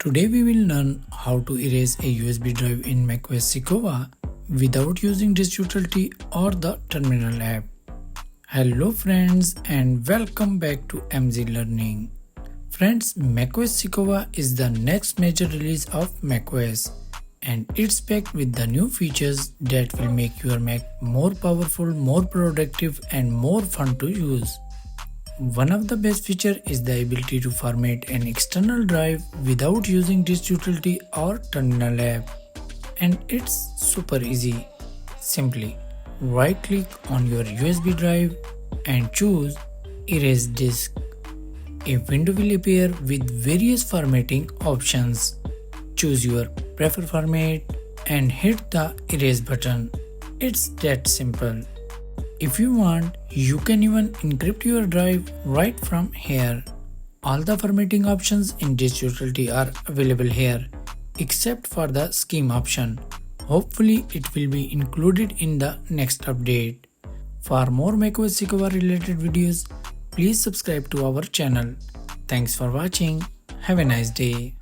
Today we will learn how to erase a USB drive in macOS Sequoia without using disk utility or the terminal app. Hello friends and welcome back to MZ Learning. Friends, macOS Sequoia is the next major release of macOS and it's packed with the new features that will make your Mac more powerful, more productive and more fun to use. One of the best features is the ability to format an external drive without using disk utility or terminal app. And it's super easy. Simply right click on your USB drive and choose Erase Disk. A window will appear with various formatting options. Choose your preferred format and hit the erase button. It's that simple. If you want, you can even encrypt your drive right from here. All the formatting options in disk utility are available here, except for the scheme option. Hopefully it will be included in the next update. For more macOS Sequoia related videos, please subscribe to our channel. Thanks for watching. Have a nice day.